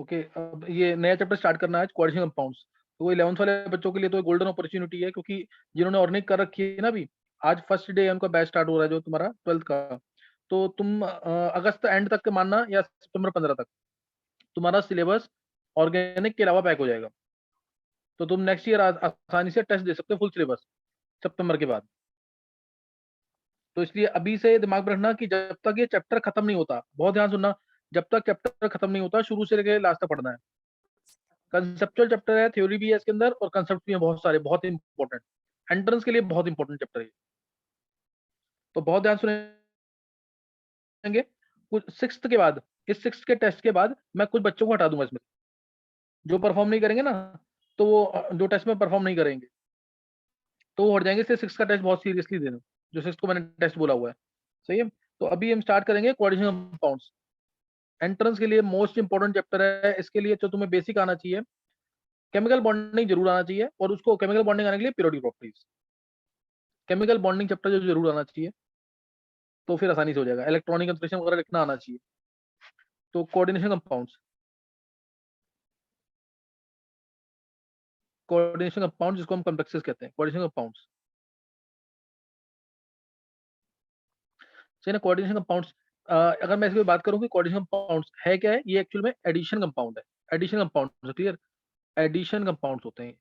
Okay, अब ये नया चैप्टर स्टार्ट करना है आज, कोऑर्डिनेशन कंपाउंड्स। तो 11th वाले बच्चों के लिए तो गोल्डन अपॉर्चुनिटी है, क्योंकि जिन्होंने ऑर्गेनिक कर रखी है ना, अभी आज फर्स्ट डे उनका बैच स्टार्ट हो रहा है जो तुम्हारा 12th का। तो तुम अगस्त एंड तक के मानना या सितंबर 15 तक तुम्हारा सिलेबस ऑर्गेनिक के अलावा पैक हो जाएगा। तो तुम नेक्स्ट ईयर आसानी से टेस्ट दे सकते हो फुल सिलेबस सितंबर के बाद। तो इसलिए अभी से दिमाग में रखना कि जब तक ये चैप्टर खत्म नहीं होता, बहुत ध्यान सुनना, जब तक चैप्टर खत्म नहीं होता शुरू से लेकर लास्ट तक पढ़ना है। कंसेप्चुअल चैप्टर है, थ्योरी भी है इसके अंदर और कंसेप्ट भी है बहुत सारे, बहुत इंपॉर्टेंट, एंट्रेंस के लिए बहुत इंपॉर्टेंट चैप्टर है। तो बहुत ध्यान सुनेंगे। कुछ सिक्स्थ के बाद, इस सिक्स्थ के टेस्ट के बाद मैं कुछ बच्चों को हटा दूंगा इसमें, जो परफॉर्म नहीं करेंगे ना, तो वो जो टेस्ट में परफॉर्म नहीं करेंगे तो वो हट जाएंगे। इसलिए सिक्स का टेस्ट बहुत सीरियसली देना, जो सिक्स को मैंने टेस्ट बोला हुआ है। सही है। तो अभी हम स्टार्ट करेंगे कोऑर्डिनेशन कंपाउंड्स। एंट्रेंस के लिए मोस्ट इंपॉर्टेंट चैप्टर है। इसके लिए तो तुम्हें बेसिक आना चाहिए, केमिकल बॉन्डिंग जरूर आना चाहिए, और उसको केमिकल बॉन्डिंग आने के लिए periodic properties, chemical bonding chapter जो जरूर आना चाहिए, तो फिर आसानी से हो जाएगा। इलेक्ट्रॉनिक कंफर्मेशन वगैरह लिखना आना चाहिए। तो कोऑर्डिनेशन कंपाउंड्स, कोऑर्डिनेशन कंपाउंड जिसको हम कॉम्प्लेक्सेस कहते हैं, कोऑर्डिनेशन कंपाउंड्स। सही ना। कोऑर्डिनेशन कंपाउंड्स, अगर मैं इसकी बात करूं कि कोऑर्डिनेशन कंपाउंड्स है क्या है, ये एक्चुअल में एडिशन कंपाउंड है। Addition compound clear, addition compounds होते हैं।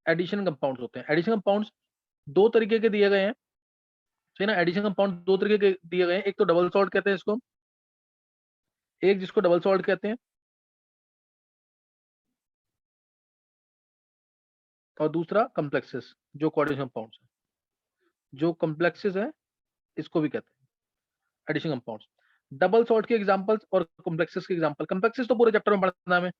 एडिशन कंपाउंड्स होते हैं। एडिशन कंपाउंड्स दो तरीके के दिए गए हैं। सही ना। एडिशन कंपाउंड दो तरीके के दिए गए हैं, एक तो डबल सॉल्ट कहते हैं इसको, एक जिसको डबल सॉल्ट कहते हैं, और दूसरा कॉम्प्लेक्सेस जो कोऑर्डिनेशन कंपाउंड्स है। जो कॉम्प्लेक्सेस है इसको भी कहते हैं एडिशन कंपाउंड्स। डबल सॉल्ट के एग्जांपल्स और कॉम्प्लेक्सेस के एग्जांपल। कॉम्प्लेक्सेस तो पूरे चैप्टर में पढ़ना है हमें,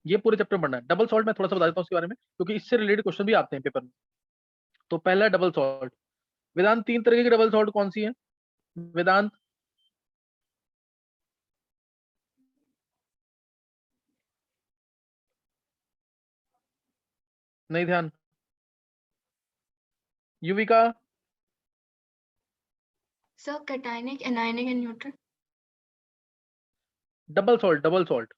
ये पूरे चैप्टर में पढ़ना है। डबल सॉल्ट मैं थोड़ा सा बता देता हूँ उसके बारे में, क्योंकि इससे रिलेटेड क्वेश्चन भी आते हैं पेपर में। तो पहला डबल सॉल्ट। वेदांत तीन तरह की डबल सॉल्ट कौन सी है वेदांत? नहीं ध्यान। Yuvika? Sir cationic, anionic and neutral. Double salt, double salt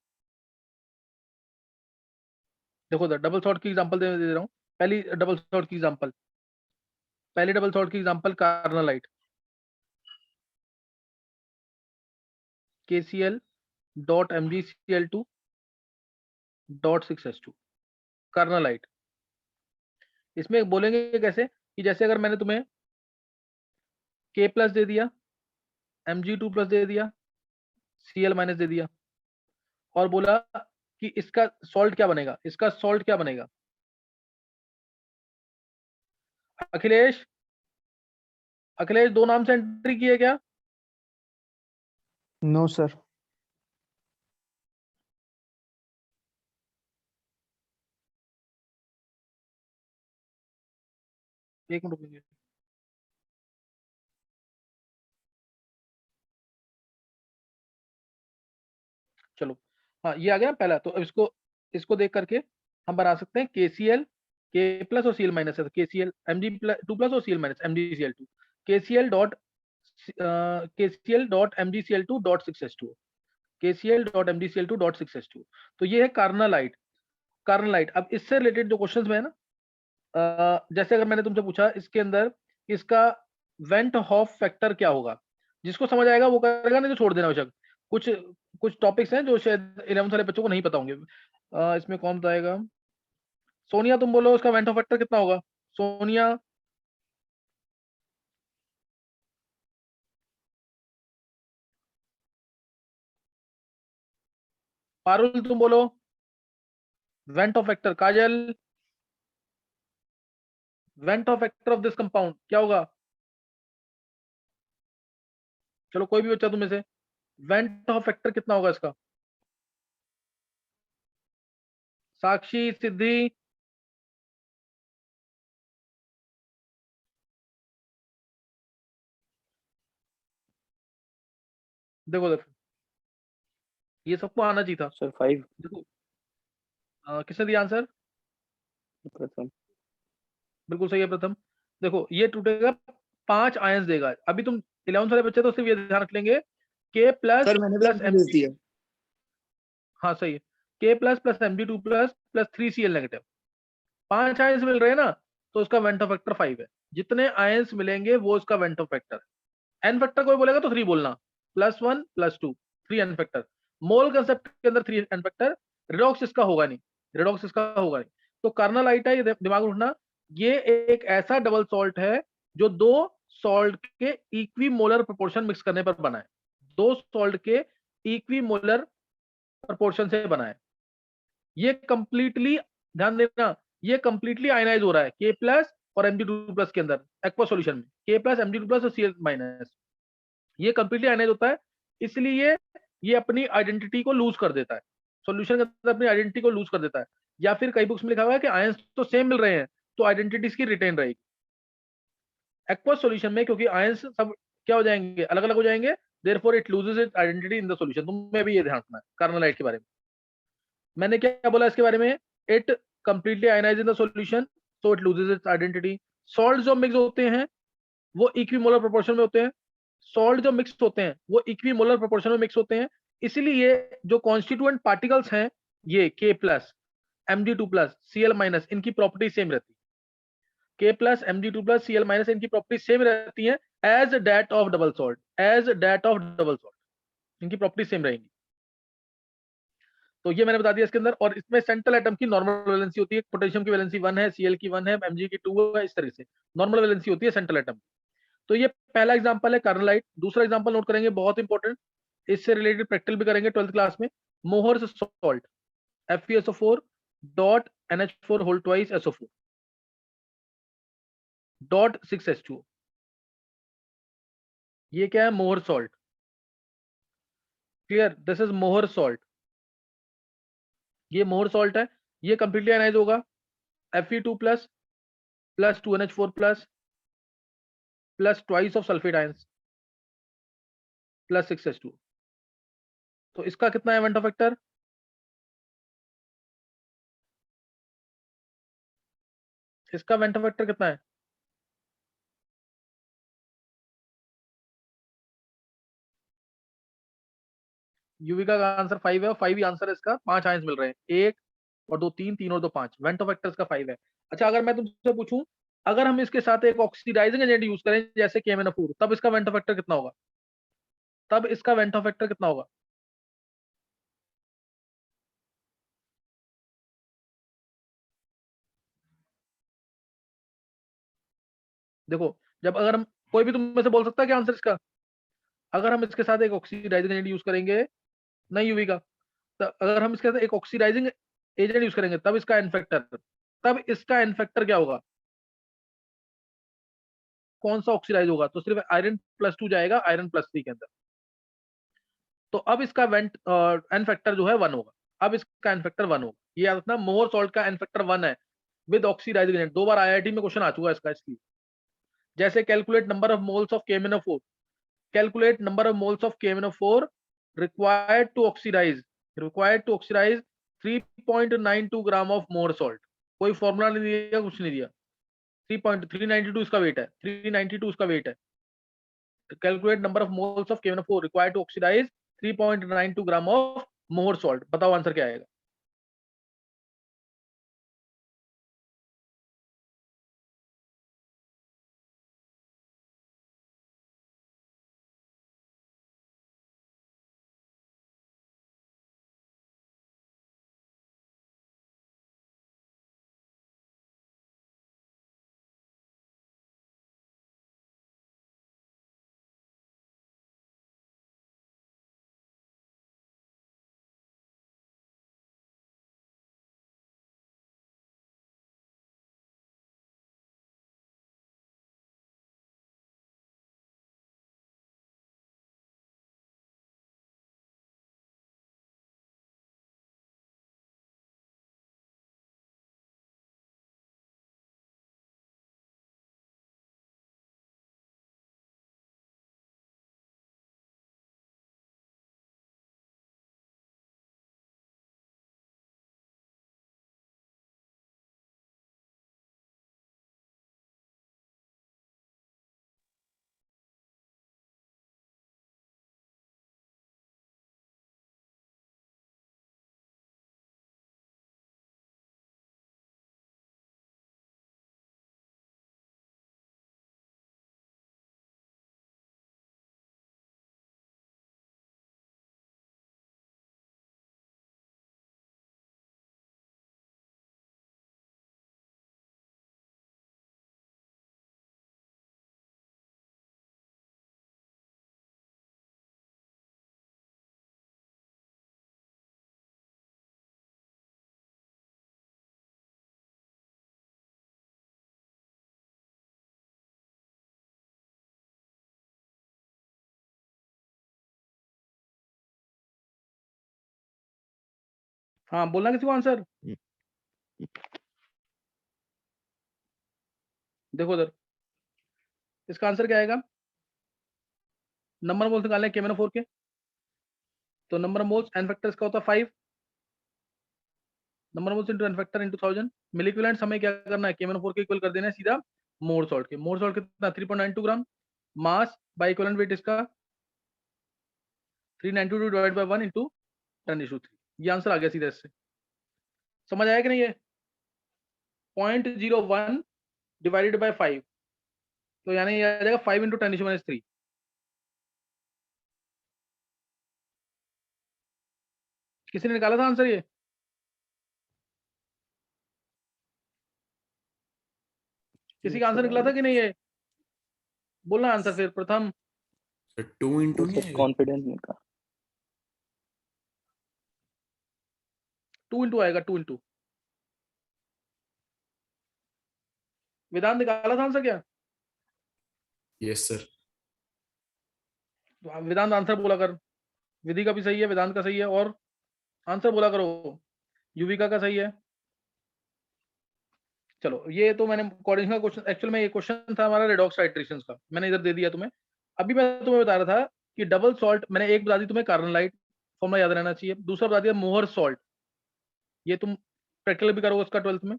देखो, डबल सॉल्ट की एग्जांपल दे रहा हूँ। पहली डबल सॉल्ट की एग्जांपल, पहली डबल सॉल्ट की example carnallite, KCl dot MgCl2 dot 6H2, carnallite. इसमें बोलेंगे कैसे कि जैसे अगर मैंने तुम्हें K प्लस दे दिया, Mg2 प्लस दे दिया, Cl माइनस दे दिया, और बोला कि इसका सॉल्ट क्या बनेगा, इसका सॉल्ट क्या बनेगा? अखिलेश, अखिलेश दो नाम से एंट्री किए क्या? No sir. एक मिनट रुकिए। चलो, हाँ ये आ गया ना पहला। तो अब इसको इसको देख करके हम बना सकते हैं KCl, K प्लस और Cl माइनस है, तो KCl Mg2 प्लस और Cl minus MgCl2, KCl dot KCl dot MgCl2 dot 6H2, KCl dot MgCl2 dot 6H2। तो ये है कार्नालाइट। कार्नालाइट। अब इससे रिलेटेड जो क्वेश्चंस में है ना, जैसे अगर मैंने तुमसे पूछा इसके अंदर इसका वेंट हॉफ फैक्टर क्या होगा, जिसको समझ आएगा वो करेगा, नहीं तो छोड़ देना बेशक। कुछ कुछ टॉपिक्स हैं जो शायद 11th वाले बच्चों को नहीं पता होंगे। इसमें कौन बताएगा? सोनिया तुम बोलो उसका वेंट ऑफ फैक्टर कितना होगा? सोनिया? पारुल तुम बोलो went of factor. Kajal, went of factor of this compound क्या होगा? चलो कोई भी बच्चा तुम्हें से, वेंट ऑफ फैक्टर कितना होगा इसका? साक्षी, सिद्धि? देखो देखो, ये सबको आना चाहिए था। सर 5 देखो, किसने दिया आंसर? प्रथम। बिल्कुल सही है प्रथम। देखो ये टूटेगा, 5 आयंस देगा। अभी तुम 11th वाले बच्चे तो सिर्फ ये ध्यान रख लेंगे K प्लस सर मैंने भी प्लस आंसर भेज दिया। हाँ सही है, K plus plus Mg2 plus plus 3Cl negative, 5 ions मिल रहे हैं ना, तो उसका वेंट ऑफ फैक्टर 5 है। जितने आयंस मिलेंगे वो उसका वेंट ऑफ फैक्टर है। एन फैक्टर कोई बोलेगा तो 3 बोलना, +1 +2 3 एन फैक्टर। मोल कंसेप्ट के अंदर 3 एन फैक्टर, रिडॉक्स इसका होगा नहीं, रिडॉक्स इसका होगा नहीं। तो कार्नालाइट है, ये दिमाग में रखना, ये एक ऐसा डबल सॉल्ट है जो दो सॉल्ट के इक्विमोलर प्रोपोर्शन मिक्स करने पर बना है, दो सॉल्ट के इक्विमोलर प्रोपोर्शन से बना है। ये कंप्लीटली ध्यान देना, ये कंप्लीटली आयनाइज हो रहा है K प्लस और Mg2 प्लस के अंदर एक्वा सॉल्यूशन में, K प्लस Mg2 प्लस और Cl माइनस, ये कंप्लीटली आयनाइज होता है। इसलिए ये अपनी आइडेंटिटी को लूज कर देता है, सॉल्यूशन के अंदर अपनी आइडेंटिटी को लूज कर देता है। या फिर कई बुक्स में लिखा हुआ है कि आयंस तो सेम मिल रहे हैं तो आइडेंटिटी इसकी रिटेन रहेगी। एक्वा सॉल्यूशन में क्योंकि आयंस सब क्या हो जाएंगे, अलग अलग हो जाएंगे, therefore it loses its identity in the solution. तुम्हें भी ये ध्यान रखना है कार्नालाइट के बारे में। मैंने क्या बोला इसके बारे में, it completely ionize in the solution so it loses its identity. Salt जो मिक्स होते हैं वो इक्विमोलर प्रोपोर्शन में होते हैं, सॉल्ट जो मिक्स होते हैं वो इक्विमोलर प्रोपोर्शन में मिक्स होते हैं। इसलिए जो कॉन्स्टिट्यूएंट पार्टिकल्स हैं, ये K plus Mg2 plus Cl minus, इनकी प्रॉपर्टी सेम रहती है। K plus Mg2 plus Cl minus इनकी प्रॉपर्टी सेम रहती है as that of double salt, as that of double salt, इनकी प्रॉपर्टी सेम रहेंगी। तो ये मैंने बता दिया इसके अंदर। और इसमें सेंट्रल एटम की नॉर्मल वैलेंसी होती है, पोटेशियम की वैलेंसी 1 है, Cl की 1 है, Mg की 2 है, इस तरह से नॉर्मल वैलेंसी होती है सेंट्रल एटम। तो ये पहला एग्जांपल है कार्नालाइट। दूसरा एग्जांपल नोट करेंगे, बहुत इंपॉर्टेंट, इससे रिलेटेड प्रैक्टिकल भी करेंगे 12th क्लास में। Mohr's salt FeSO4 dot NH4 whole twice SO4 dot 6H2O, ये क्या है, Mohr salt. Clear, this is Mohr salt, ये मोहर सॉल्ट है। ये कंप्लीटली आयनाइज होगा Fe2 plus plus 2NH4 plus plus twice of sulphate ions plus 6H2। तो इसका कितना है वेंट ऑफ फैक्टर, इसका वेंट ऑफ फैक्टर कितना है, युविका का आंसर 5 है, और 5 ही आंसर है इसका। 5 आयंस मिल रहे हैं, 1 और 2 3, 3 और 2 5, वेंट ऑफ फैक्टर इसका 5 है। अच्छा, अगर मैं तुमसे पूछूं, अगर हम इसके साथ एक ऑक्सीडाइजिंग एजेंट यूज करें जैसे KMnO4, तब इसका वेंट ऑफ फैक्टर कितना होगा, तब इसका वेंट ऑफ फैक्टर कितना होगा। देखो, जब अगर हम, कोई भी तुम में से बोल सकता है क्या आंसर इसका, अगर हम इसके साथ एक ऑक्सीडाइजिंग एजेंट यूज करेंगे, नहीं युविका, अगर हम इसके साथ एक ऑक्सीडाइजिंग एजेंट यूज करेंगे तब इसका एन फैक्टर, तब इसका एन फैक्टर क्या होगा, कौन सा ऑक्सीडाइज होगा, तो सिर्फ आयरन +2 जाएगा आयरन +3 के अंदर। तो अब इसका वेंट एन फैक्टर जो है 1 होगा, अब इसका एन फैक्टर 1 होगा। ये याद रखना, मोहर सॉल्ट का एन फैक्टर 1 है विद ऑक्सीडाइजिंग एजेंट। 2 बार IIT में क्वेश्चन आ चुका है इसका, इसलिए। जैसे calculate number of moles of KMnO4, calculate number of moles of KMnO4 required to oxidize, required to oxidize 3.92 gram of more salt. कोई फॉर्मूला नहीं दिया, कुछ नहीं दिया, 3.392 इसका वेट है, 392 इसका वेट है। Calculate number of moles of KMnO4 required to oxidize 3.92 gram of more salt. बताओ आंसर क्या आएगा। हाँ, बोलना किसी को आंसर। देखो उधर, इसका आंसर क्या आएगा? नंबर मोल्स निकालने KMnO4 के, तो नंबर मोल्स एन फैक्टर इसका होता है 5, number moles into n factor into 1000। Milliequivalents हमें क्या करना है, KMnO4 के इक्वल कर देना है सीधा मोर सॉल्ट के। मोर सॉल्ट कितना 3.92 ग्राम, मास बाय इक्विवेलेंट वेट इसका 392 डिवाइड बाय 1 इनटू 10⁻3। ये आंसर आ गया सीधा इससे। समझ आया कि नहीं? ये 0.01 डिवाइडेड बाय 5, तो यानी ये आ जाएगा 5 इंटू 10⁻3। किसी ने निकाला था आंसर ये? किसी का आंसर निकला था कि नहीं? ये बोलना आंसर फिर प्रथम। 2 इंटू वो सर कॉन्फिडेंस नहीं का 2 इंटू आएगा, 2 इंटू। वेदांत निकाला था आंसर क्या? Yes sir. तो वेदांत आंसर बोला कर। विधि का भी सही है, वेदांत का सही है, और आंसर बोला करो। युविका का सही है। चलो, ये तो मैंने कोऑर्डिनेशन का क्वेश्चन, एक्चुअल में ये क्वेश्चन था हमारा रेडॉक्स टाइट्रेशंस का, मैंने इधर दे दिया तुम्हें। अभी मैं तुम्हें बता रहा था कि डबल सॉल्ट, मैंने एक बता दी तुम्हें कार्बोनाइट, फॉर्मूला याद रहना चाहिए। दूसरा बता दिया मोहर सॉल्ट, ये तुम प्रैक्टिकल भी करोगे उसका 12th में,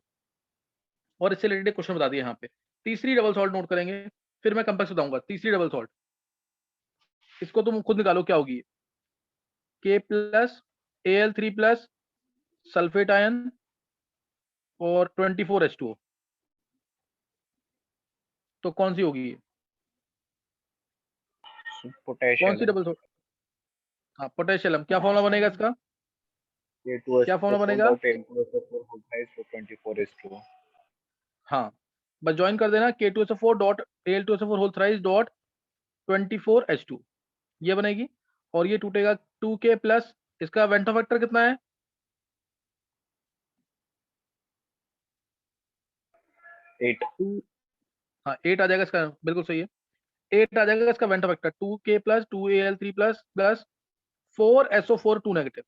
और इससे रिलेटेड क्वेश्चन बता दिया यहाँ पे। तीसरी डबल सॉल्ट नोट करेंगे, फिर मैं कंप्लेक्स बताऊंगा। तीसरी डबल सॉल्ट, इसको तुम खुद निकालो क्या होगी। K plus Al3 plus sulphate ion और 24H2O, तो कौन सी होगी? पोटेशियम कौन सी डबल सॉल्ट? हाँ, पोटेशियम। क्या फॉर्मूला बनेगा इसका? क्या फॉर्मूला बनेगा? हाँ, बस ज्वाइन कर देना K2SO4 dot Al2SO4 whole thrice dot 24H2, ये बनेगी। और ये टूटेगा 2K प्लस, इसका वेंटो फैक्टर कितना है? 8। हाँ, 8 आ जाएगा इसका, बिल्कुल सही है। 8 आ जाएगा इसका वेंटो factor. 2K plus 2Al3 plus plus 4SO4 2 negative.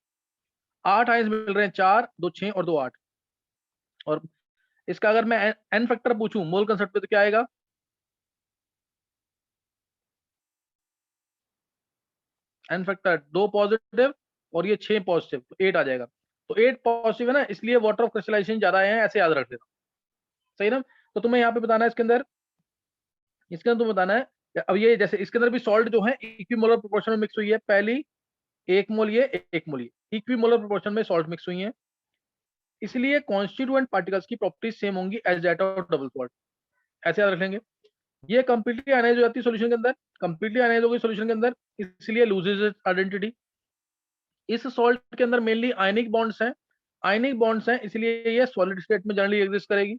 8 ions मिल रहे हैं, 4 2 6 और 2 8। और इसका अगर मैं एन फैक्टर पूछूं मोल कंसेप्ट पे, तो क्या आएगा? एन फैक्टर 2 पॉजिटिव और ये 6 पॉजिटिव, तो 8 आ जाएगा। तो 8 पॉजिटिव है ना, इसलिए वाटर ऑफ क्रिस्टलाइजेशन ज्यादा आए हैं, ऐसे याद रख लेना। सही ना? तो तुम्हें यहाँ पे बताना है इसके अंदर तुम्हें बताना है। अब ये जैसे इसके अंदर भी सॉल्ट जो है इक्विमोलर प्रोपोर्शन में मिक्स हुई है। पहली 1 मोल ये, 1 मोल ये, इक्विमोलर प्रोपोर्शन में सॉल्ट मिक्स हुई है, इसलिए कॉन्स्टिट्यूएंट पार्टिकल्स की प्रॉपर्टीज सेम होंगी as that of double salt. ऐसे याद रख लेंगे। ये कंप्लीटली आयनाइज हो जाती है सॉल्यूशन के अंदर, कंप्लीटली आयनाइज हो गई सॉल्यूशन के अंदर, इसलिए लूजेस इट्स आइडेंटिटी। इस सॉल्ट के अंदर मेनली आयनिक बॉन्ड्स हैं, आयनिक बॉन्ड्स हैं, इसलिए ये सॉलिड स्टेट में जनरली एग्जिस्ट करेगी,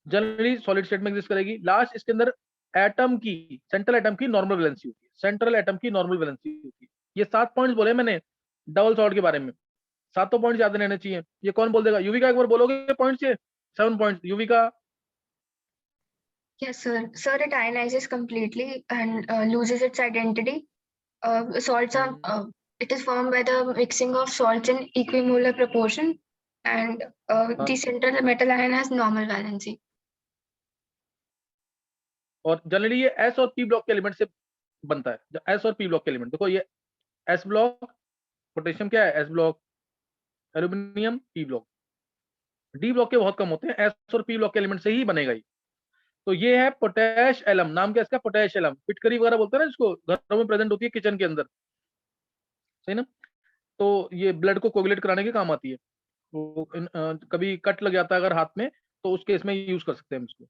जनरली सॉलिड स्टेट में एग्जिस्ट करेगी। लास्ट इसके अंदर एटम की, सेंट्रल एटम की नॉर्मल वैलेंसी होती है, सेंट्रल एटम की नॉर्मल वैलेंसी होती है। ये 7 पॉइंट्स बोले मैंने डबल सॉल्ट के बारे में, 7 पॉइंट्स याद रहने चाहिए। ये कौन बोल देगा? युविका एक बार बोलोगे पॉइंट्स? ये 7 points Yuvika. Yes, sir. Sir, it ionizes completely and loses its identity. Salts are, it is formed by the mixing of salts in equimolar proportion, and the central metal ion has normal valency. और generally ये S और P block के element से बनता है। S और P block के element देखो, ये एस ब्लॉक, पोटेशियम क्या है? S block, aluminium P block, D block के बहुत कम होते हैं, एस और पी ब्लॉक के एलिमेंट से ही बनेगा ये। तो ये है पोटैश एलम, नाम क्या इसका? Potash alum. पिटकरी वगैरह बोलते हैं ना जिसको, घरों में प्रेजेंट होती है किचन के अंदर, सही ना? तो ये ब्लड को कोगुलेट कराने के काम आती है। तो कभी कट लग जाता है अगर हाथ में, तो उस केस में यूज कर सकते हैं हम इसको।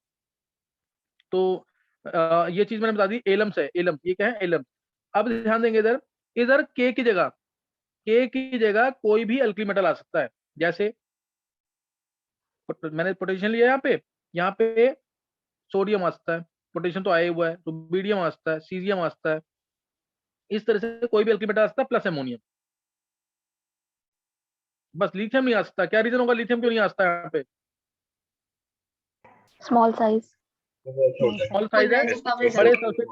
तो ये चीज मैंने बता दी, एलम्स है, एलम, ये क्या है? एलम। अब ध्यान देंगे इधर, इधर के की जगह कोई भी अल्कली मेटल आ सकता है। जैसे मैंने पोटेशियम लिया, यहाँ पे सोडियम आ सकता है, पोटेशियम तो आया हुआ है, रुबिडियम आ सकता है, सीजियम आ सकता है। इस तरह से कोई भी अल्कली मेटल आ सकता है, प्लस अमोनियम। बस लिथियम नहीं आ सकता। क्या रीजन होगा लिथियम क्यों नहीं आ सकता यहाँ पे? स्मॉल साइज स्मॉल साइज है, बड़े सल्फेट,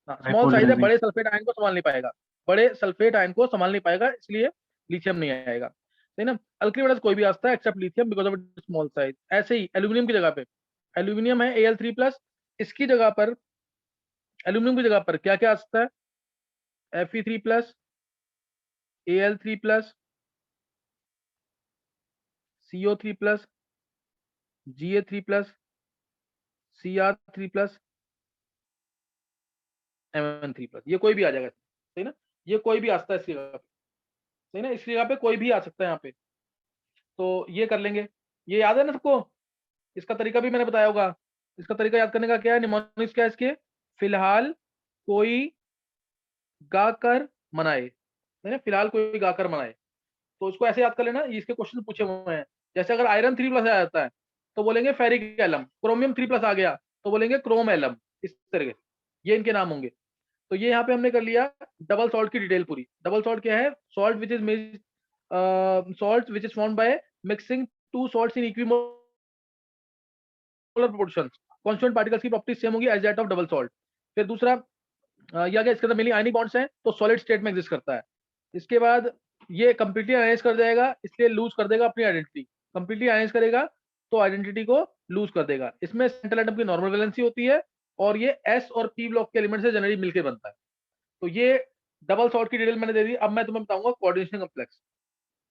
स्मॉल साइज है, बड़े सल्फेट आयन को संभाल नहीं पाएगा, बड़े सल्फेट आयन को संभाल नहीं पाएगा, इसलिए लिथियम नहीं आएगा। सही ना। अल्कली मेटल्स कोई भी आ सकता है except lithium because of its small size. ऐसे ही एल्यूमिनियम की जगह पे, एल्यूमिनियम है Al3+, इसकी जगह पर, एल्यूमिनियम की जगह पर क्या क्या आ सकता है, Fe3+, Al3+, CO3+, Ga3+, Cr3+, Mn3+, ये कोई भी आ जाएगा, सही ना। ये कोई भी आ सकता है इसकी जगह पे, सही ना, इसकी जगह पे कोई भी आ सकता है यहाँ पे। तो ये कर लेंगे, ये याद है ना सबको, इसका तरीका भी मैंने बताया होगा। इसका तरीका याद करने का क्या है, निमोनिक्स क्या है इसके, फिलहाल कोई गाकर मनाए, है ना, फिलहाल कोई गाकर मनाए। तो इसको ऐसे याद कर लेना, इसके क्वेश्चन पूछे हुए हैं। जैसे अगर आयरन 3+ आ जाता है तो बोलेंगे फेरिक एलम, क्रोमियम 3+ आ गया तो बोलेंगे क्रोम एलम, इस तरह के ये इनके नाम होंगे। तो ये यहाँ पे हमने कर लिया डबल सॉल्ट की डिटेल पूरी। डबल सॉल्ट क्या है, salt which is made, salt which is formed by mixing two salts in equimolar proportions, constant particles की प्रॉपर्टी सेम होगी as that of double salt. फिर दूसरा ये आ गया, इसके अंदर मेनली आयनिक बॉन्ड्स हैं तो सॉलिड स्टेट में एग्जिस्ट करता है। इसके बाद ये कंप्लीटली आयनाइज कर जाएगा, इसलिए लूज कर देगा अपनी आइडेंटिटी। कंप्लीटली आयनाइज करेगा तो आइडेंटिटी को लूज कर देगा। इसमें सेंट्रल एटम की नॉर्मल वैलेंसी होती है और ये s और p ब्लॉक के एलिमेंट से जनरली मिलकर बनता है। तो ये डबल सॉल्ट की डिटेल मैंने दे दी। अब मैं तुम्हें बताऊंगा कोऑर्डिनेशन कॉम्प्लेक्स,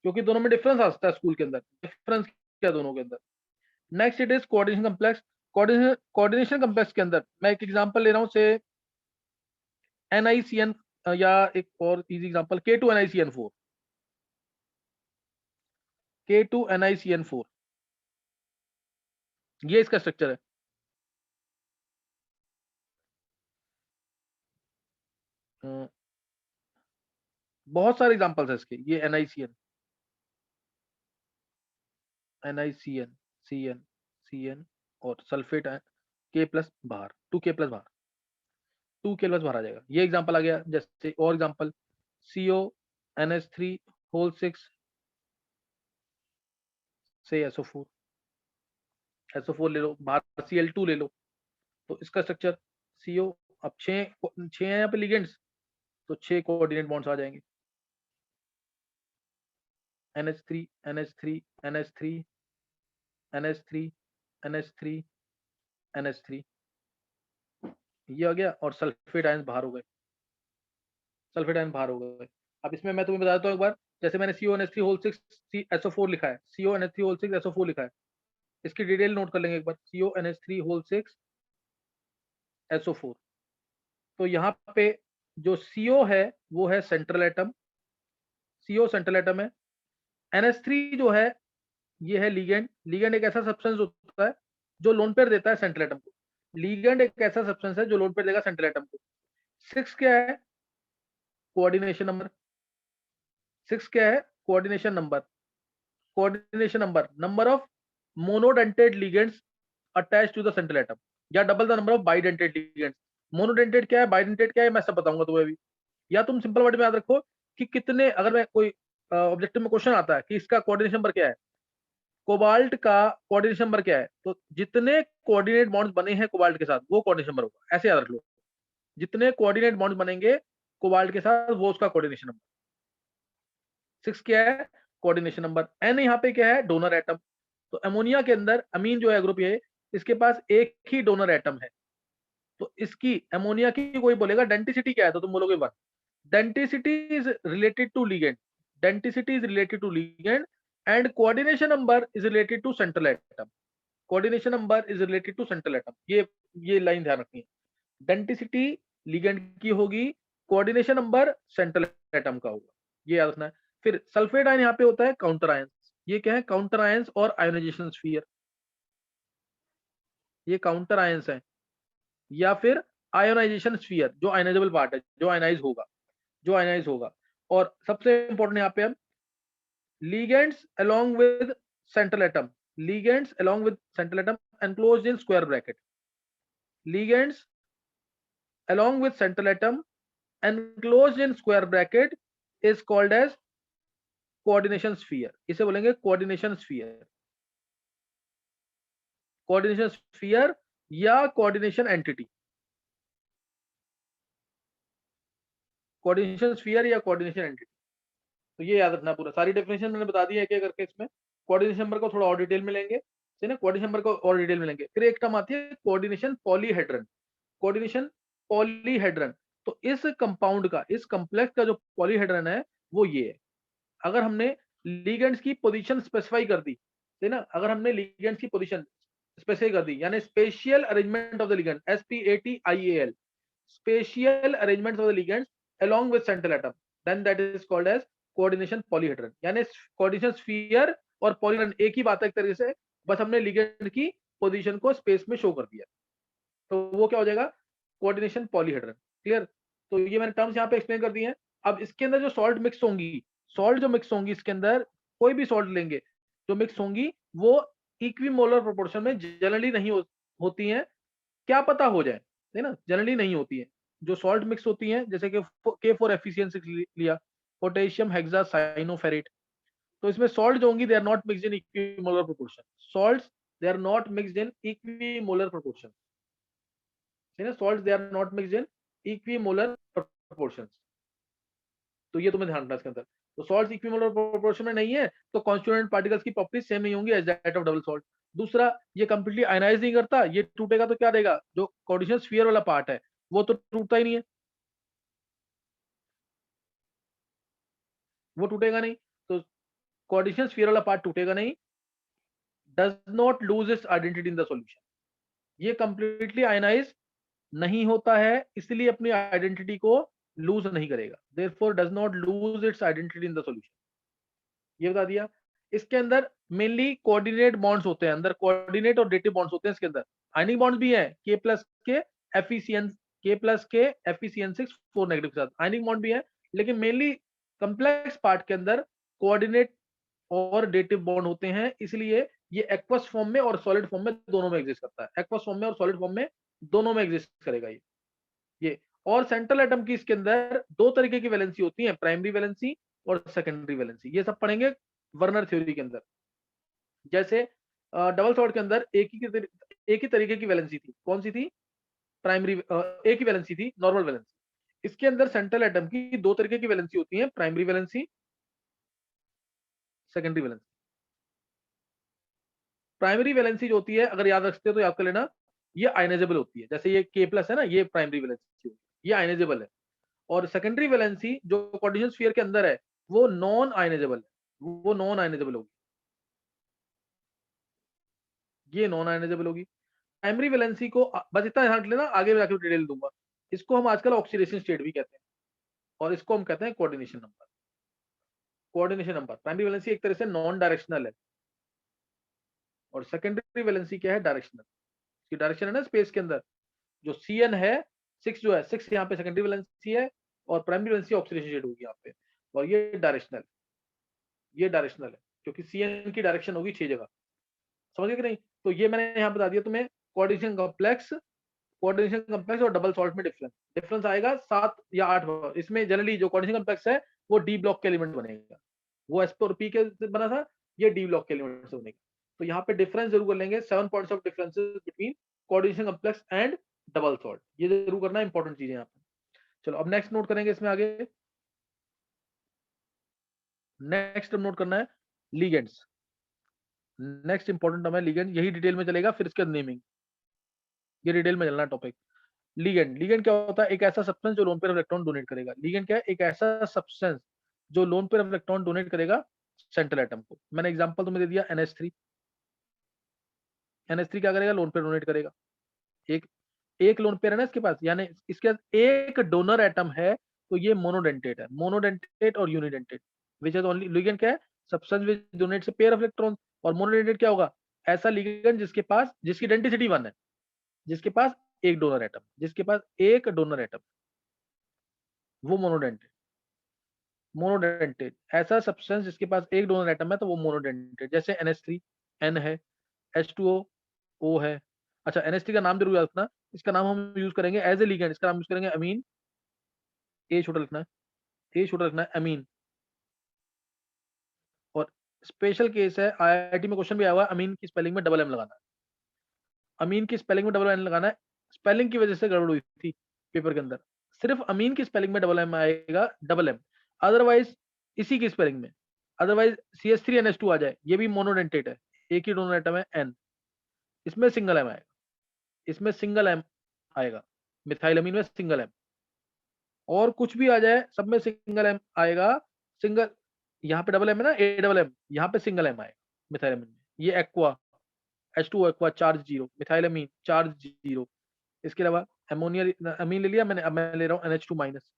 क्योंकि दोनों में डिफरेंस आ सकता है स्कूल के अंदर, डिफरेंस क्या दोनों के अंदर। Next it is coordination complex. Coordination complex के अंदर मैं एक एग्जांपल ले रहा हूं से NiCN, या एक और इजी एग्जांपल K2NiCN4, K2NiCN4, ये इसका स्ट्रक्चर है। बहुत सारे एग्जांपल्स है इसके, ये NiCN, CN, CN और सल्फेट है K+ बाहर, 2K+ बाहर, 2K+ बाहर आ जाएगा। ये एग्जांपल आ गया। जैसे और एग्जांपल CONH3 6 से SO4, SO4 ले लो, बाहर Cl2 ले लो, तो इसका स्ट्रक्चर CO, अब 6 है यहाँ पे लिगेंड्स, तो 6 कोऑर्डिनेट बॉन्ड्स आ जाएंगे, NH3 NH3 NH3 NH3 NH3 NH3, ये आ गया। और सल्फेट आयंस बाहर हो गए, सल्फेट आयन बाहर हो गए। अब इसमें मैं तुम्हें बताता हूँ एक बार, जैसे मैंने CONH3 SO4 लिखा है, CONH3 SO4 लिखा है, इसकी डिटेल नोट कर लेंगे एक बार, CONH3 SO4। तो यहाँ पे जो CO है वो है central atom, CO central atom है। NH3 जो है ये है लिगेंड। लिगेंड एक ऐसा सब्सटेंस होता है जो लोन पेयर देता है सेंट्रल एटम को। लिगेंड एक ऐसा सब्सटेंस है जो लोन पेयर देगा सेंट्रल एटम को। 6 क्या है, कोऑर्डिनेशन नंबर। 6 क्या है, coordination number. Coordination number, number of monodentate ligands attached to the central atom, या double the number of bidentate ligands. Monodentate क्या है, बाइडेंटेड क्या है, मैं सब बताऊंगा तुम्हें अभी। या तुम सिंपल वर्ड में याद रखो कि कितने, अगर मैं कोई ऑब्जेक्टिव में क्वेश्चन आता है कि इसका कोऑर्डिनेशन नंबर क्या है, कोबाल्ट का कोऑर्डिनेशन नंबर क्या है, तो जितने कोऑर्डिनेट बॉन्ड्स बने हैं कोबाल्ट के साथ वो कोऑर्डिनेशन नंबर होगा, ऐसे याद रख लो। जितने कोऑर्डिनेट बॉन्ड्स बनेंगे कोबाल्ट के साथ वो उसका कोऑर्डिनेशन नंबर। 6 क्या है, कोऑर्डिनेशन नंबर। N यहाँ पे क्या है, डोनर एटम। तो अमोनिया के अंदर अमीन जो है ग्रुप ये, इसके पास एक ही डोनर एटम है। तो इसकी अमोनिया की कोई बोलेगा डेंसिटी क्या है, तो तुम बोलोगे 1। Density is related to ligand, density is related to ligand and coordination number is related to central atom. Coordination number is related to central atom. ये लाइन ध्यान रखनी है। डेंसिटी लिगेंड की होगी, कोऑर्डिनेशन नंबर सेंट्रल एटम का होगा, ये याद रखना है। फिर सल्फेट आयन यहाँ पे होता है काउंटर आयंस। ये क्या है, काउंटर आयंस और आयोनाइजेशन स्फीयर, ये काउंटर आयंस है। या फिर आयोनाइजेशन स्फीयर, जो आयनाइजेबल पार्ट है, जो आयनाइज होगा, जो आयनाइज होगा। और सबसे इंपॉर्टेंट यहाँ पे हम ligands along with central atom, ligands along with central atom enclosed in square bracket, ligands along with central atom enclosed in square bracket is called as coordination sphere. इसे बोलेंगे coordination sphere, coordination sphere या coordination entity, coordination sphere या coordination entity। तो ये याद रखना पूरा, सारी डेफिनेशन मैंने बता दी है एक-एक करके इसमें। कोऑर्डिनेशन नंबर को थोड़ा और डिटेल में लेंगे, है ना, कोऑर्डिनेशन नंबर को और डिटेल में लेंगे। फिर एक टर्म आती है कोऑर्डिनेशन पॉलीहेड्रन। कोऑर्डिनेशन पॉलीहेड्रन, तो इस कंपाउंड का, इस कॉम्प्लेक्स का जो पॉलीहेड्रन है वो ये है। अगर हमने लिगेंड्स की पोजीशन स्पेसिफाई कर दी, है ना, अगर हमने लिगेंड्स की पोजीशन स्पेसिफाई कर दी, यानी spatial arrangement of the ligand, SPATIAL, spatial arrangement of the ligands along with central atom, then that is called as coordination polyhedron। यानी coordination sphere और polyhedron एक ही बात है एक तरीके से, बस हमने लिगेंड की पोजीशन को स्पेस में शो कर दिया, तो वो क्या हो जाएगा, कोऑर्डिनेशन पॉलीहेड्रन। क्लियर? तो ये मैंने टर्म्स यहाँ पे एक्सप्लेन कर दिए हैं। अब इसके अंदर जो सॉल्ट मिक्स होंगी, सॉल्ट जो मिक्स होंगी इसके अंदर, कोई भी सॉल्ट लेंगे जो मिक्स होंगी वो इक्विमोलर प्रोपोर्शन में जनरली नहीं होती हैं, क्या पता हो जाए, है ना, जनरली नहीं होती है। जो सॉल्ट मिक्स होती हैं, जैसे कि K4FeCN6 लिया, पोटेशियम हेक्सासाइनोफेरेट, तो इसमें सॉल्ट जो होंगी they are not mixed in equimolar proportion. Salts they are not mixed in equimolar proportion, है ना, salts they are not mixed in equimolar proportions. तो ये तुम्हें ध्यान रखना इसके अंदर। तो सॉल्ट्स इक्विमोलर प्रोपोर्शन में नहीं है तो कॉन्स्टिट्यूएंट पार्टिकल्स की प्रॉपर्टीज सेम नहीं होंगी as that of double salt. दूसरा, ये कंप्लीटली आयनाइज नहीं करता, ये टूटेगा तो क्या देगा, जो कोऑर्डिनेशन स्फीयर वाला पार्ट है वो तो टूटता ही नहीं है, वो टूटेगा नहीं, तो कोऑर्डिनेशन स्फीयर वाला पार्ट टूटेगा नहीं, does not lose its identity in the solution. ये कंप्लीटली आयनाइज नहीं होता है, इसलिए अपनी आइडेंटिटी को लूज नहीं करेगा, therefore does not lose its identity in the solution. ये बता दिया। इसके अंदर मेनली कोऑर्डिनेट बॉन्ड्स होते हैं, अंदर कोऑर्डिनेट और डेटिव बॉन्ड्स होते हैं इसके अंदर। आयनिक बॉन्ड्स भी है, K+K FeCN6 4 नेगेटिव के साथ आयनिक बॉन्ड भी है, लेकिन मेनली कॉम्प्लेक्स पार्ट के अंदर कोऑर्डिनेट और डेटिव बॉन्ड होते हैं, इसलिए ये एक्वस फॉर्म में और सॉलिड फॉर्म में दोनों में एग्जिस्ट करता है। एक्वस फॉर्म में और सॉलिड फॉर्म में दोनों में एग्जिस्ट करेगा ये। और सेंट्रल एटम की इसके अंदर दो तरीके की वैलेंसी होती है, प्राइमरी वैलेंसी और सेकेंडरी वैलेंसी। ये सब पढ़ेंगे वर्नर थ्योरी के अंदर। जैसे डबल सॉल्ट के अंदर एक ही तरीके की वैलेंसी थी, कौन सी थी, प्राइमरी, एक ही वैलेंसी थी, नॉर्मल वैलेंसी। इसके अंदर सेंट्रल एटम की दो तरीके की वैलेंसी होती है, primary valency, secondary valency. Primary valency जो होती है, अगर याद रखते हो तो याद कर लेना, ये आयनाइजेबल होती है, जैसे ये K+ है ना, ये प्राइमरी वैलेंसी, ये आयनाइजेबल है। और सेकेंडरी वैलेंसी जो कोऑर्डिनेशन स्फीयर के अंदर है वो नॉन आयनाइजेबल है, वो नॉन आयनाइजेबल होगी, ये नॉन आयनाइजेबल होगी। प्राइमरी वैलेंसी को बस इतना ध्यान रख लेना, आगे जाकर डिटेल दूंगा। इसको हम आजकल ऑक्सीडेशन स्टेट भी कहते हैं और इसको हम कहते हैं coordination number. Coordination number, primary valency एक तरह से नॉन डायरेक्शनल है और सेकेंडरी वैलेंसी क्या है, डायरेक्शनल। इसकी डायरेक्शन है ना स्पेस के अंदर, जो CN है 6 जो है 6 यहाँ पे सेकेंडरी वैलेंसी है और प्राइमरी वैलेंसी ऑक्सीडेशन स्टेट होगी यहाँ पे, और ये डायरेक्शनल है क्योंकि CN की डायरेक्शन होगी 6 जगह, समझ गए कि नहीं। तो ये मैंने यहाँ बता दिया तुम्हें, कोऑर्डिनेशन कॉम्प्लेक्स और डबल सॉल्ट में डिफरेंस आएगा 7 या 8। इसमें जनरली जो कोऑर्डिनेशन कॉम्प्लेक्स है वो D ब्लॉक के एलिमेंट बनेगा, वो S और P के बना था, ये D ब्लॉक के एलिमेंट से बनेगा। तो यहाँ पे डिफरेंस जरूर कर लेंगे, 7 points of differences between coordination complex and double salt, ये जरूर करना, इंपॉर्टेंट चीज है यहाँ पे। चलो अब नेक्स्ट नोट करेंगे इसमें आगे। नेक्स्ट नोट करना है लिगेंड्स। नेक्स्ट इंपॉर्टेंट टर्म है लिगेंड, यही डिटेल में चलेगा, फिर इसके नेमिंग, ये डिटेल में चलना टॉपिक। लिगेंड क्या होता है, एक ऐसा सब्सटेंस जो lone pair of electron donate करेगा। लिगेंड क्या है, एक ऐसा सब्सटेंस जो lone pair of electron donate करेगा सेंट्रल एटम को। मैंने एग्जांपल तुम्हें दे दिया NH3 क्या करेगा, लोन पेयर डोनेट करेगा। एक लोन पेयर है ना इसके पास, यानी इसके पास एक डोनर एटम है, तो ये मोनोडेंटेट है, मोनोडेंटेट और unidentate, which is only ligand क्या है, substance which donates a pair of electron. और मोनोडेंटेट क्या होगा, ऐसा लिगेंड जिसकी डेंसिटी 1 है, जिसके पास एक डोनर एटम, वो मोनोडेंटेट ऐसा सब्सटेंस जिसके पास एक डोनर एटम है, तो वो मोनोडेंटेट। जैसे NH3 N है, H2O O है। अच्छा, NH3 का नाम जरूर याद रखना, इसका नाम हम यूज करेंगे एज ए लिगेंड, इसका नाम यूज करेंगे अमीन, ए छोटा लिखना है अमीन। और स्पेशल केस है, IIT में क्वेश्चन भी आया हुआ है, अमीन की स्पेलिंग में डबल M लगाना है, अमीन की स्पेलिंग में डबल M लगाना है। स्पेलिंग की वजह से गड़बड़ हुई थी पेपर के अंदर, सिर्फ अमीन की स्पेलिंग में डबल M आएगा, डबल M, अदरवाइज इसी की स्पेलिंग में। अदरवाइज CH3NH2 आ जाए, ये भी मोनोडेंटेट है, एक ही डोनर एटम है N, इसमें सिंगल M आएगा, इसमें सिंगल M आएगा, मिथाइलमीन में सिंगल M। और कुछ भी आ जाए सब में सिंगल M आएगा। सिंगल, यहाँ पे डबल M है ना, A डबल M, यहाँ पे सिंगल M आएगा मिथाइलमीन में। ये aqua H2O aqua charge 0, methylamine charge 0। इसके अलावा अमोनिया अमीन ले लिया मैंने, अब मैं ले रहा हूँ NH2 माइनस,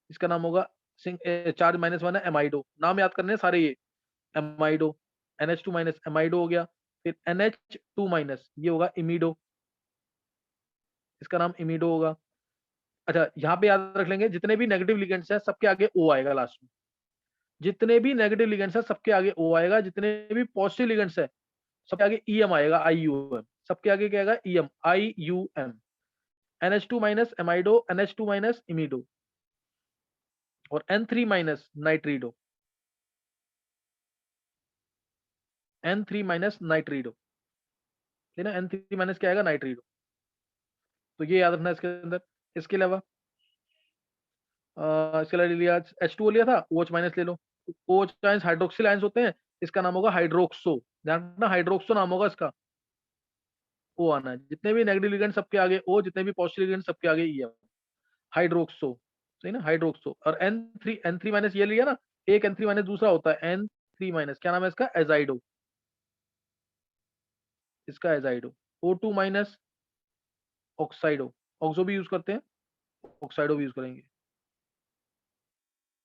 इसका नाम होगा चार्ज -1 है एमाइडो। नाम याद करने हैं सारे ये, एमाइडो, NH2 माइनस एमाइडो हो गया। फिर NH2 माइनस ये होगा इमिडो, इसका नाम इमिडो होगा। अच्छा, यहाँ पे याद रख लेंगे जितने भी नेगेटिव लिगेंड्स हैं सबके आगे O आएगा लास्ट में। जितने भी नेगेटिव लिगेंड्स हैं सबके आगे O आएगा, जितने भी पॉजिटिव लिगेंड्स हैं सबके आगे EM आएगा, IUM। सबके आगे क्या आएगा? EM, IUM। NH2 minus amido, NH2 minus imido, और N3 माइनस नाइट्रिडो, N3 माइनस नाइट्रिडो, ठीक है ना। N3 माइनस क्या आएगा? नाइट्रिडो। तो ये याद रखना इसके अंदर। इसके अलावा इसके अलावा लिया H2O लिया था, OH माइनस ले लो। OH आयंस हाइड्रोक्सिल आयंस होते हैं, इसका नाम होगा हाइड्रोक्सो। ध्यान रखना, हाइड्रोक्सो नाम होगा इसका, O आना है। जितने भी नेगेटिव लिगेंड सबके आगे O, जितने भी पॉजिटिव लिगेंड सबके आगे EM, हाइड्रोक्सो, सही ना, हाइड्रोक्सो। और N3 माइनस ये लिया ना, एक N3 माइनस दूसरा होता है N3 माइनस, क्या नाम है इसका? एजाइडो, इसका एजाइडो। O2 माइनस ऑक्साइडो, ऑक्सो भी यूज करते हैं, ऑक्साइडो भी यूज करेंगे,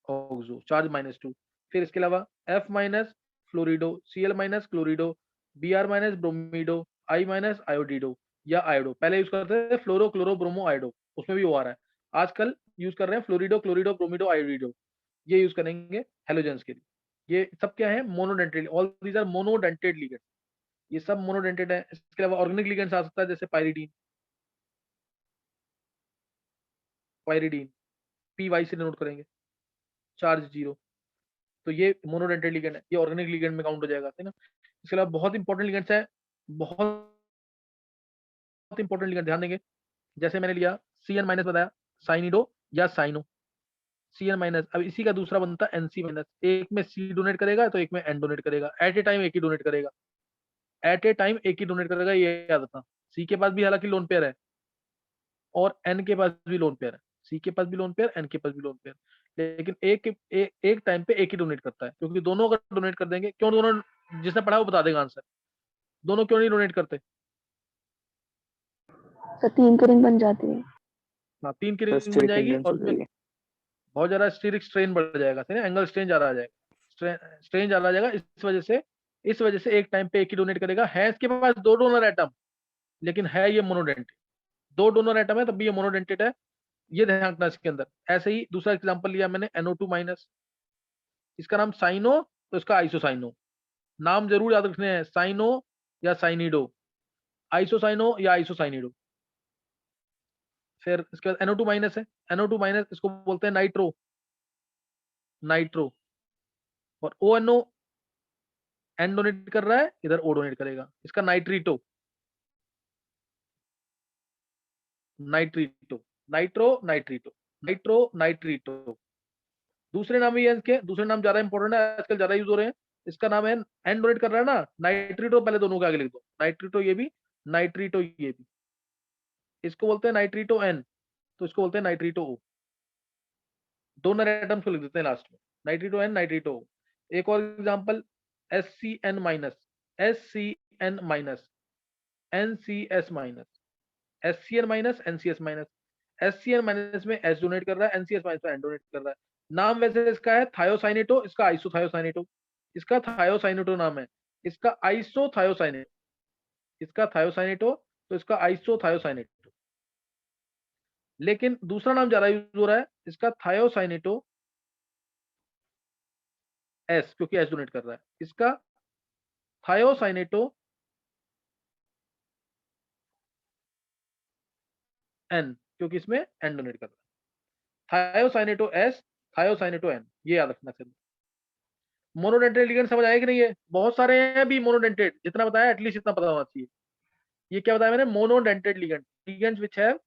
ऑक्सो, चार्ज -2। फिर इसके अलावा F minus fluorido, Cl minus chlorido, Br minus bromido, I minus iodido या आयोडो। पहले यूज करते थे फ्लोरो क्लोरो ब्रोमो आयोडो, उसमें भी वो आ रहा है। आजकल यूज कर रहे हैं फ्लोरिडो क्लोरिडो ब्रोमिडो आयोडिडो, ये यूज करेंगे हेलोजेंस के लिए। ये सब क्या है? Monodentate, all these are monodentate ligand, ये सब मोनोडेंटेड है। इसके अलावा ऑर्गेनिक लिगेंड्स आ सकता है, जैसे पायरिडीन, पायरिडीन PY से नोट करेंगे, चार्ज 0। तो ये मोनोडेंटेड लिगेंड है, ये ऑर्गेनिक लिगेंड में काउंट हो जाएगा, है ना। इसके अलावा बहुत इंपॉर्टेंट लिगेंड्स है, बहुत इंपॉर्टेंट लिगेंड ध्यान देंगे। जैसे मैंने लिया CN माइनस बताया, साइनिडो या साइनो, CN माइनस। अब इसी का दूसरा बनता है NC माइनस, एक में C डोनेट करेगा तो एक में N डोनेट करेगा, एट ए टाइम एक ही डोनेट करेगा, एट ए टाइम एक ही डोनेट करेगा, ये याद रखना। C के पास भी हालांकि लोन पेयर है और N के पास भी लोन पेयर है, C के पास भी लोन पेयर, N के पास भी लोन पेयर, लेकिन एक टाइम पे एक ही डोनेट करता है, क्योंकि दोनों अगर डोनेट कर देंगे, क्यों दोनों, जिसने पढ़ा वो बता देगा आंसर, दोनों क्यों नहीं डोनेट करते? तो 3 की रिंग बन जाती है। हाँ, 3 की रिंग बन स्टेरिक जाएगी इंडेंस और हो उसमें जाएगी। बहुत ज्यादा स्टीरिक स्ट्रेन बढ़ जाएगा, सही ना, एंगल स्ट्रेन ज्यादा आ जाएगा, स्ट्रेन ज्यादा आ जाएगा। इस वजह से एक टाइम पे एक ही डोनेट करेगा। है इसके पास 2 डोनर एटम, लेकिन है ये मोनोडेंटेड, 2 डोनर एटम है तब भी ये मोनोडेंटेड है, ये ध्यान रखना इसके अंदर। ऐसे ही दूसरा एग्जांपल लिया मैंने NO2 माइनस, इसका नाम साइनो, तो इसका आइसोसाइनो। नाम जरूर याद रखने हैं, साइनो या साइनिडो, आइसोसाइनो या आइसोसाइनिडो। फिर इसके बाद NO2 माइनस है, NO2 माइनस इसको बोलते हैं नाइट्रो, नाइट्रो। और ONO, N डोनेट कर रहा है, इधर O डोनेट करेगा, इसका नाइट्रीटो, नाइट्रीटो, नाइट्रो नाइट्रीटो, नाइट्रो नाइट्रीटो। दूसरे नाम भी है इसके, दूसरे नाम ज्यादा इंपॉर्टेंट है, आजकल ज्यादा यूज हो रहे हैं। इसका नाम है, N डोनेट कर रहा है ना, नाइट्रीटो, पहले दोनों के आगे लिख दो, नाइट्रीटो ये भी, नाइट्रीटो ये भी। इसको बोलते हैं नाइट्रीटो N, तो इसको बोलते हैं नाइट्रीटो O। दोनों एटम्स को लिख देते हैं लास्ट में, नाइट्रीटो N, नाइट्रीटो O। एक और example, SCN minus, SCN minus, NCS minus, SCN minus, NCS minus. SCN minus में S डोनेट कर रहा है, NCS माइनस में N डोनेट कर रहा है। नाम वैसे इसका है थायोसाइनेटो, इसका आइसोथायोसाइनेटो, इसका थायोसाइनेटो नाम है, इसका आइसोथायोसाइनेटो, इसका थायोसाइनेटो, तो इसका आइसोथायोसाइनेटो। लेकिन दूसरा नाम ज्यादा यूज हो रहा है, इसका थायोसाइनेटो S, क्योंकि S डोनेट कर रहा है, इसका थायोसाइनेटो N, क्योंकि इसमें N डोनेट कर रहा है। थायोसाइनेटो S, थायोसाइनेटो N, ये याद रखना चाहिए। मोनोडेंटेड लिगेंड समझ आया कि नहीं है? बहुत सारे हैं भी मोनोडेंटेड, जितना बताया एटलीस्ट इतना पता होना चाहिए। ये क्या बताया मैंने? Monodentate ligand, ligands which have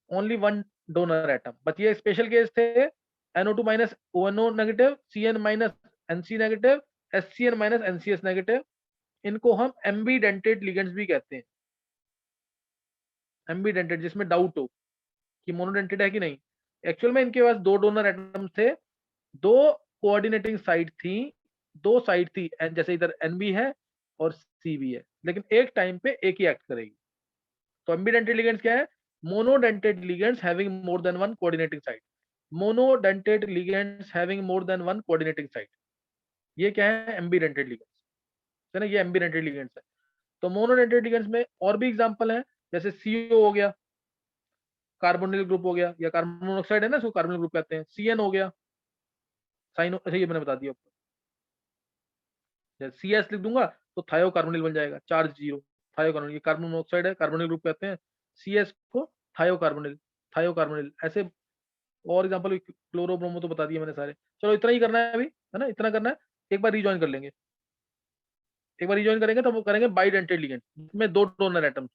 only one donor atom. But ये स्पेशल केस थे NO2 minus ONO negative, CN minus NC negative, SCN minus NCS negative. इनको हम एम्बीडेंटेड लिगेंड्स भी कहते हैं। एम्बीडेंटेड जिसमें डाउट हो कि मोनोडेंटेड है कि नहीं। एक्चुअल में इनके पास दो डोनर एटम थे, दो कोऑर्डिनेटिंग साइड थी, दो साइड थी, जैसे इधर NB है और CV है, लेकिन एक टाइम पे एक ही एक्ट करेगी। तो एम्बीडेंटेड लिगेंड्स क्या है? Monodentate ligands having more than one coordinating side. Monodentate ligands having more than one coordinating side, ये क्या है? एम्बीडेंटेड लिगेंड्स है ना, ये एम्बीडेंटेड लिगेंड्स है। तो मोनोडेंटेड लिगेंड्स में और भी एग्जांपल है, जैसे CO हो गया, कार्बोनिल ग्रुप हो गया, या कार्बन मोनोऑक्साइड है ना, इसको कार्बोनिल ग्रुप कहते हैं। CN हो गया, साइनो, अच्छा ये मैंने बता दिया ऊपर। CS लिख दूंगा तो थायोकार्बोनिल बन जाएगा, चार्ज 0, थायोकार्बोनिल, ये कार्बन मोनोऑक्साइड है, कार्बोनिल ग्रुप कहते हैं। CS को थायोकार्बोनिल, थायोकार्बोनिल। ऐसे और एग्जांपल, क्लोरो ब्रोमो तो बता दिए मैंने सारे। चलो इतना ही करना है अभी, है ना, इतना करना है। एक बार रिजॉइन कर लेंगे, एक बार रिजॉइन करेंगे तो वो करेंगे बाइडेंटेड लिगेंड, इसमें दो डोनर एटम्स,